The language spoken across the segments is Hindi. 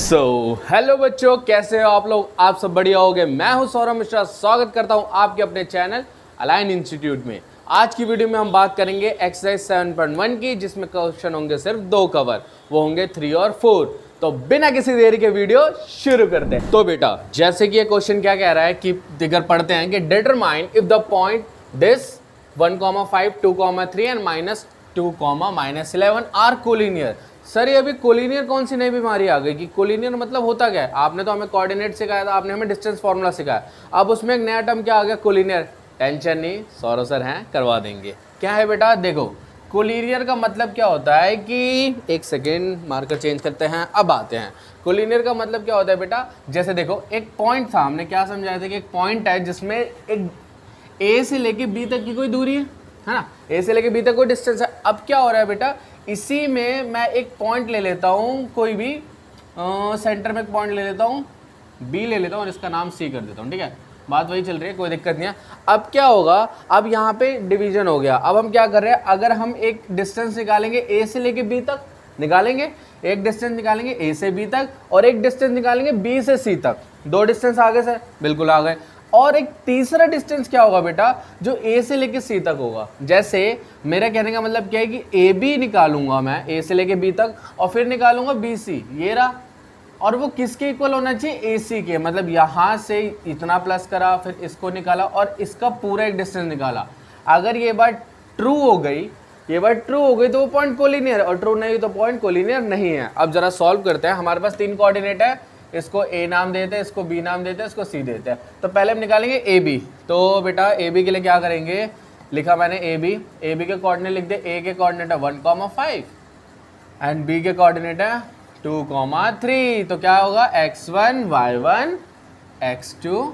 हेलो बच्चों, कैसे हो आप लोग। आप सब बढ़िया होगे। मैं हूं सौरभ मिश्रा, स्वागत करता हूं आपके अपने चैनल अलाइन इंस्टीट्यूट में। आज की वीडियो में हम बात करेंगे एक्सरसाइज 7.1 की, जिसमें क्वेश्चन होंगे सिर्फ 2 कवर, वो होंगे 3 और 4। तो बिना किसी देरी के वीडियो शुरू करते हैं। तो बेटा, जैसे कि ये क्वेश्चन क्या कह रहा है कि दिगर पढ़ते हैं कि determine if the point this 1,5, 2,3 and -2, -11 are collinear. Sir ये अभी कोलिनियर कौन सी नई बीमारी आ गई कि कोलिनियर मतलब होता क्या है। आपने तो हमें कोऑर्डिनेट सिखाया था, आपने हमें डिस्टेंस फार्मूला सिखाया, अब उसमें एक नया टर्म क्या आ गया, कोलिनियर। टेंशन नहीं, सौरभ सर हैं, करवा देंगे। क्या है बेटा, देखो कोलिनियर का मतलब क्या होता है कि एक सेकेंड मार्कर चेंज करते हैं, अब आते हैं। कोलिनियर का मतलब क्या होता है बेटा, जैसे देखो एक पॉइंट था, हमने क्या समझाया था कि एक पॉइंट है जिसमें एक ए से लेके बी तक की कोई दूरी है ना, ए से लेके बी तक कोई डिस्टेंस है। अब क्या हो रहा है बेटा, इसी में मैं एक पॉइंट ले लेता हूँ, कोई भी सेंटर में एक पॉइंट ले लेता हूँ, बी ले लेता हूँ और इसका नाम सी कर देता हूँ। ठीक है, बात वही चल रही है, कोई दिक्कत नहीं है। अब क्या होगा, अब यहाँ पे डिवीजन हो गया। अब हम क्या कर रहे हैं, अगर हम एक डिस्टेंस निकालेंगे ए से लेके बी तक, निकालेंगे एक डिस्टेंस निकालेंगे ए से बी तक और एक डिस्टेंस निकालेंगे बी से सी तक। 2 डिस्टेंस आगे से बिल्कुल आ गए। और एक तीसरा डिस्टेंस क्या होगा बेटा, जो ए से लेके सी तक होगा। जैसे मेरा कहने का मतलब क्या है कि ए बी निकालूंगा मैं ए से लेके बी तक और फिर निकालूंगा बी सी, ये रहा। और वो किसके इक्वल होना चाहिए, ए सी के। मतलब यहाँ से इतना प्लस करा, फिर इसको निकाला और इसका पूरा एक डिस्टेंस निकाला। अगर ये बात ट्रू हो गई, ये बात ट्रू हो गई तो वो पॉइंट कोलिनियर, और ट्रू नहीं तो पॉइंट कोलिनियर नहीं है। अब जरा सॉल्व करते हैं। हमारे पास 3 कोऑर्डिनेट है, इसको ए नाम देते हैं, इसको बी नाम देते हैं, इसको सी देते हैं। तो पहले हम निकालेंगे ए बी। तो बेटा ए बी के लिए क्या करेंगे, लिखा मैंने ए बी के कोऑर्डिनेट लिख दे। ए के कोऑर्डिनेट है 1,5 एंड बी के कोऑर्डिनेट है 2,3। तो क्या होगा, x1 y1 x2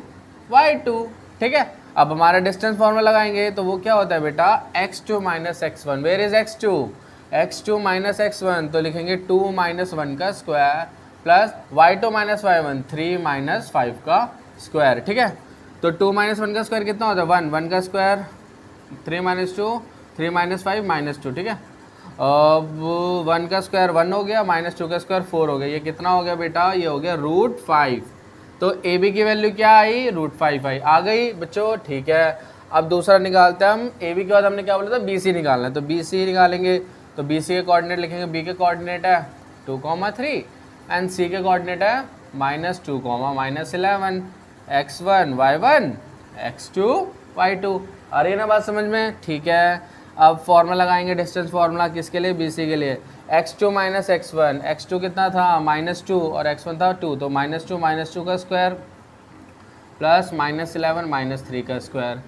y2। ठीक है, अब हमारा डिस्टेंस फॉर्मूला लगाएंगे तो वो क्या होता है बेटा, x2 - x1। Where is x2, x2 - x1, तो लिखेंगे 2 - 1 का स्क्वायर प्लस y2 - y1 3 - 5 का स्क्वायर। ठीक है, तो 2 - 1 का स्क्वायर कितना होता है, 1, 1 का स्क्वायर 3 - 2 3 - 5 -2। ठीक है, अब 1 का स्क्वायर 1 हो गया, -2 का स्क्वायर 4 हो गया। ये कितना हो गया बेटा, ये हो गया √5। तो ए बी की वैल्यू क्या आई, √5 आई, आ गई बच्चों। ठीक है, अब दूसरा निकालते हैं हम। ए बी के बाद हमने क्या बोला था, बी सी निकालना है। तो बी सी निकालेंगे तो बी सी के कोऑर्डिनेट लिखेंगे। बी के कोऑर्डिनेट है 2,3 एंड सी के कोऑर्डिनेट है -2, -11 x1 y1 x2 y2। आ रही है ना बात समझ में। ठीक है, अब फॉर्मूला लगाएंगे, डिस्टेंस फार्मूला किसके लिए, बी सी के लिए। x2 - x1, x2 कितना था -2 और x1 था 2, तो -2 का स्क्वायर प्लस -11 -3 का स्क्वायर।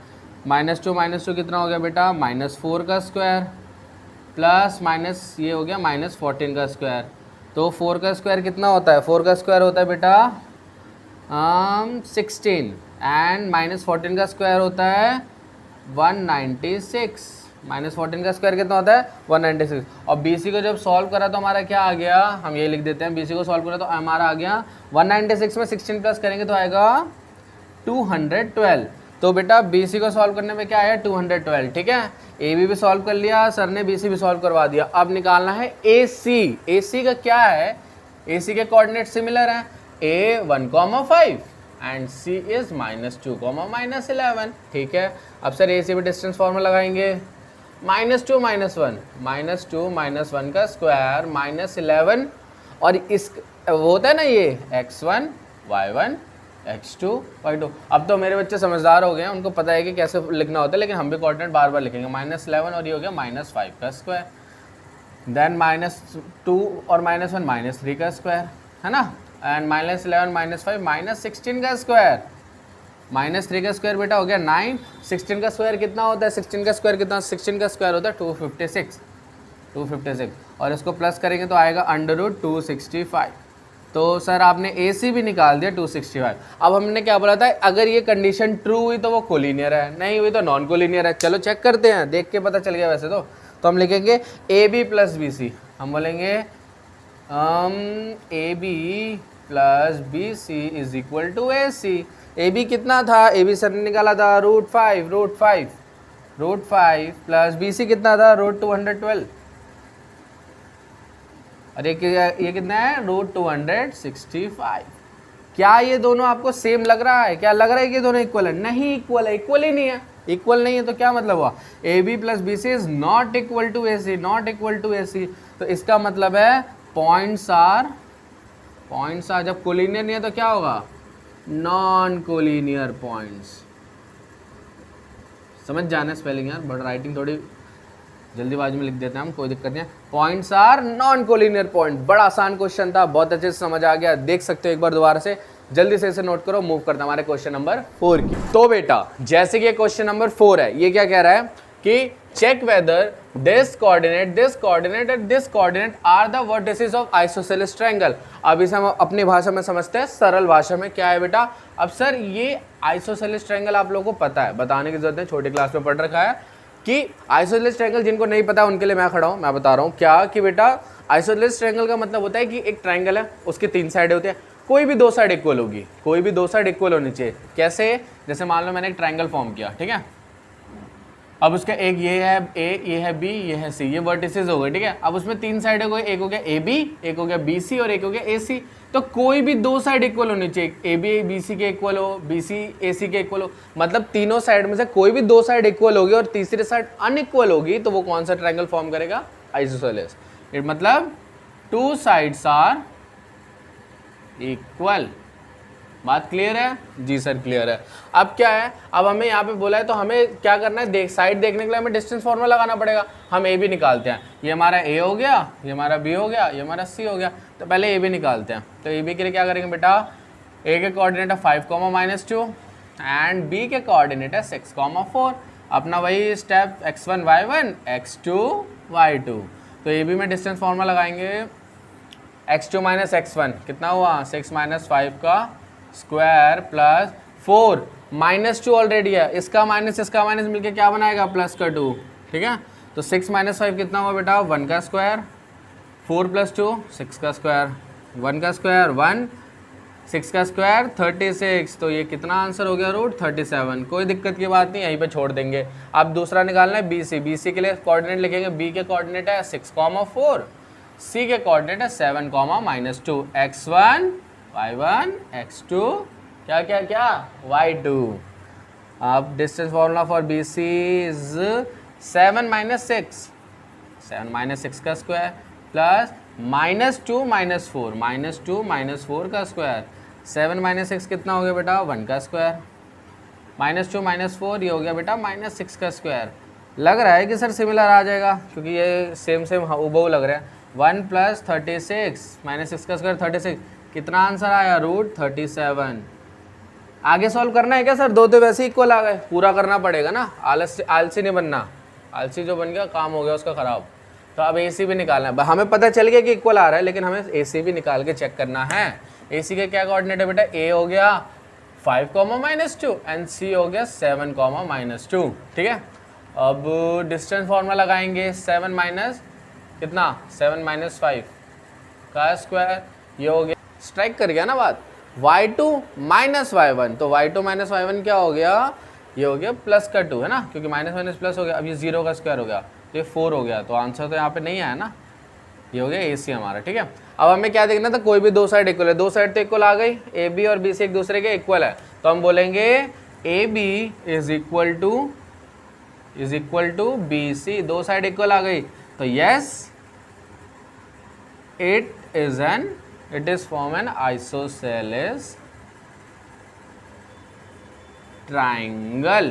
-2 कितना हो गया बेटा, -4 का स्क्वायर प्लस माइनस ये हो गया -14 का स्क्वायर। तो 4 का स्क्वायर कितना होता है, 4 का स्क्वायर होता है बेटा 16 एंड -14 का स्क्वायर होता है 196। -14 का स्क्वायर कितना होता है 196। और BC को जब सॉल्व करा तो हमारा क्या आ गया, हम ये लिख देते हैं। BC को सॉल्व करा तो हमारा आ गया 196 में 16 प्लस करेंगे तो आएगा 212। तो बेटा BC को सॉल्व करने में क्या आया 212। ठीक है, AB भी सॉल्व कर लिया सर ने, BC भी सॉल्व करवा दिया। अब निकालना है AC। AC का क्या है, AC के कोऑर्डिनेट सिमिलर हैं, A 1,5 एंड C इज -2, -11। ठीक है, अब सर AC पे डिस्टेंस फॉर्मूला लगाएंगे। -2 - 1 -2 - 1 का स्क्वायर -11 और इस वो होता है ना ये x1 y1 x2 y2। अब तो मेरे बच्चे समझदार हो गए हैं, उनको पता है कि कैसे लिखना होता है, लेकिन हम भी कोऑर्डिनेट बार बार लिखेंगे। -11 और ये हो गया -5 का स्क्वायर, देन -2 और -1 -3 का स्क्वायर है ना, एंड -11 -5 -16 का स्क्वायर। -3 का स्क्वायर बेटा हो गया 9। 16 का स्क्वायर कितना होता है, 16 का स्क्वायर कितना, 16 का स्क्वायर होता है 256 और इसको प्लस करेंगे तो आएगा √265। तो सर आपने AC भी निकाल दिया 265। अब हमने क्या बोला था, अगर ये कंडीशन ट्रू हुई तो वो कोलिनियर है, नहीं हुई तो नॉन कोलिनियर है। चलो चेक करते हैं, देख के पता चल गया वैसे तो हम लिखेंगे AB + BC। हम बोलेंगे AB + BC = AC। AB कितना था, AB सर ने निकाला था √5 प्लस BC कितना था √212। और ये कितना है √265। क्या ये दोनों आपको सेम लग रहा है? क्या लग रहा है कि दोनों इक्वल है? नहीं इक्वल है, इक्वल ही नहीं है। इक्वल नहीं है तो क्या मतलब हुआ? A B plus B C is not equal to A C, not equal to A C. तो इसका मतलब है पॉइंट्स आर जब कोलिनियर नहीं है तो क्या होगा? Non collinear points. समझ जाना स्पेलिंग यार, बट राइटिंग थोड़ी जल्दीबाजी में लिख देते हैं हम, कोई दिक्कत नहीं है। Points are non collinear point. बड़ा आसान क्वेश्चन था, बहुत अच्छे से समझ आ गया। देख सकते हो एक बार दोबारा से, जल्दी से इसे नोट करो। मूव करते हैं हमारे क्वेश्चन नंबर 4 की। तो बेटा जैसे कि क्वेश्चन नंबर 4 है, ये क्या कह रहा है कि check whether this coordinate and this coordinate are the vertices of isosceles triangle. अब इसे हम अपनी भाषा में समझते हैं, सरल भाषा में। क्या है बेटा? अब सर ये आइसोसेलेस ट्रायंगल आप लोगों को पता है, बताने की जरूरत नहीं, छोटी क्लास में पढ़ रखा है कि आइसोसेलेस ट्रायंगल जिनको नहीं पता उनके लिए मैं खड़ा हूँ, मैं बता रहा हूँ क्या कि बेटा आइसोसेलेस ट्रायंगल का मतलब होता है कि एक ट्रायंगल है, उसके 3 साइड होते हैं, कोई भी 2 साइड इक्वल होगी, कोई भी 2 साइड इक्वल होनी चाहिए। कैसे? जैसे मान लो मैंने एक ट्रायंगल फॉर्म किया, ठीक है। अब उसका एक ये है ए, ये है बी, ये है सी, ये वर्टिसेस हो गए, ठीक है। अब उसमें 3 साइड हो गए, एक हो गया ए बी, एक हो गया बी सी और एक हो गया ए सी। तो कोई भी 2 साइड इक्वल होनी चाहिए, ए बी बी सी के इक्वल हो, बी सी ए सी के इक्वल हो। मतलब तीनों साइड में से कोई भी 2 साइड इक्वल होगी और तीसरी साइड अनइक्वल होगी, तो वो कौन सा ट्रायंगल फॉर्म करेगा? आइसोसेलेस। मतलब 2 साइड्स आर इक्वल। बात क्लियर है? जी सर क्लियर है। अब क्या है, अब हमें यहाँ पे बोला है तो हमें क्या करना है, साइड देखने के लिए हमें डिस्टेंस फॉर्मूला लगाना पड़ेगा। हम ए बी निकालते हैं, ये हमारा ए हो गया, ये हमारा बी हो गया, ये हमारा सी हो गया। तो पहले ए बी निकालते हैं। तो ए बी के लिए क्या करेंगे बेटा? ए के कोऑर्डिनेट है 5, -2 एंड बी के कोऑर्डिनेट है 6, 4। अपना वही step x1 y1 x2 y2। तो ए बी में डिस्टेंस फॉर्मूला लगाएंगे, x2 - x1 कितना हुआ? 6 - 5 का स्क्वायर प्लस 4 -2 ऑलरेडी है, इसका माइनस मिलके क्या बनाएगा? प्लस का 2, ठीक है। तो 6 - 5 कितना हुआ बेटा? 1 का स्क्वायर, 4 + 2 6 का स्क्वायर, 1 का स्क्वायर 1, 6 का स्क्वायर 36। तो ये कितना आंसर हो गया? √37। कोई दिक्कत की बात नहीं, यहीं पे छोड़ देंगे। अब दूसरा निकालना है बी सी के लिए कोऑर्डिनेट लिखेंगे। बी के कोऑर्डिनेट है 6, 4, सी के कोऑर्डिनेट है 7, -2, x1 y1 x2 क्या क्या क्या y2। अब distance formula for B C is 7 - 6, 7 - 6 का स्क्वायर प्लस -2 - 4, -2 - 4 का स्क्वायर। 7 - 6 कितना हो गया बेटा? 1 का स्क्वायर, -2 - 4 ये हो गया बेटा -6 का स्क्वायर। लग रहा है कि सर सिमिलर आ जाएगा क्योंकि ये सेम हूबहू लग रहा है। 1 + 36 -6 का स्क्वायर 36, कितना आंसर आया? √37। आगे सॉल्व करना है क्या सर? 2 तो वैसे इक्वल आ गए, पूरा करना पड़ेगा ना, आलसी नहीं बनना। आलसी जो बन गया काम हो गया उसका ख़राब। तो अब ए सी भी निकालना है। हमें पता चल गया कि इक्वल आ रहा है, लेकिन हमें ए सी भी निकाल के चेक करना है। ए सी के क्या कोऑर्डिनेट है बेटा? ए हो गया 5, -2 एंड सी हो गया 7, -2, ठीक है। अब डिस्टेंस फॉर्मूला लगाएंगे, 7 माइनस कितना? 7 - 5 का स्क्वायर, ये हो गया, स्ट्राइक कर गया ना बात। y2 - y1, तो y2 - y1 क्या हो गया? ये हो गया प्लस का 2 है ना, क्योंकि माइनस प्लस हो गया। अब ये 0 का स्क्वायर हो गया तो ये 4 हो गया। तो आंसर तो यहाँ पे नहीं आया ना, ये हो गया ए सी हमारा, ठीक है। अब हमें क्या देखना था? कोई भी 2 साइड इक्वल है, 2 साइड तो इक्वल आ गई, ए बी और बी सी एक दूसरे के इक्वल है। तो हम बोलेंगे A B is equal to B C. 2 side equal आ गई तो yes it is form an isosceles triangle,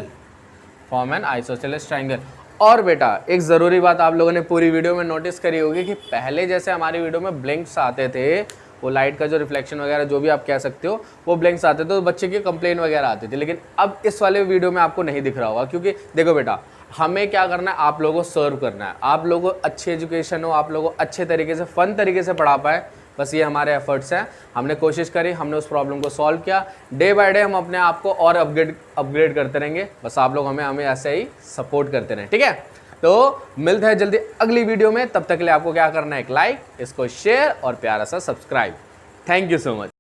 form an isosceles triangle। और बेटा एक ज़रूरी बात आप लोगों ने पूरी वीडियो में नोटिस करी होगी कि पहले जैसे हमारी वीडियो में ब्लिंक्स आते थे, वो लाइट का जो रिफ्लेक्शन वगैरह जो भी आप कह सकते हो, वो ब्लिंक्स आते थे तो बच्चे की कंप्लेन वगैरह आती थी। लेकिन अब इस वाले वीडियो में आपको नहीं दिख रहा होगा, क्योंकि देखो बेटा हमें क्या करना है? आप लोगों को सर्व करना है, आप लोगों को अच्छी एजुकेशन हो, आप लोगों को अच्छे तरीके से फन तरीके से पढ़ा पाए, बस ये हमारे एफर्ट्स हैं। हमने कोशिश करी, हमने उस प्रॉब्लम को सॉल्व किया। डे बाय डे हम अपने आप को और अपग्रेड करते रहेंगे। बस आप लोग हमें ऐसे ही सपोर्ट करते रहें, ठीक है। तो मिलते हैं जल्दी अगली वीडियो में, तब तक के लिए आपको क्या करना है? एक लाइक, इसको शेयर और प्यारा सा subscribe. Thank you so much.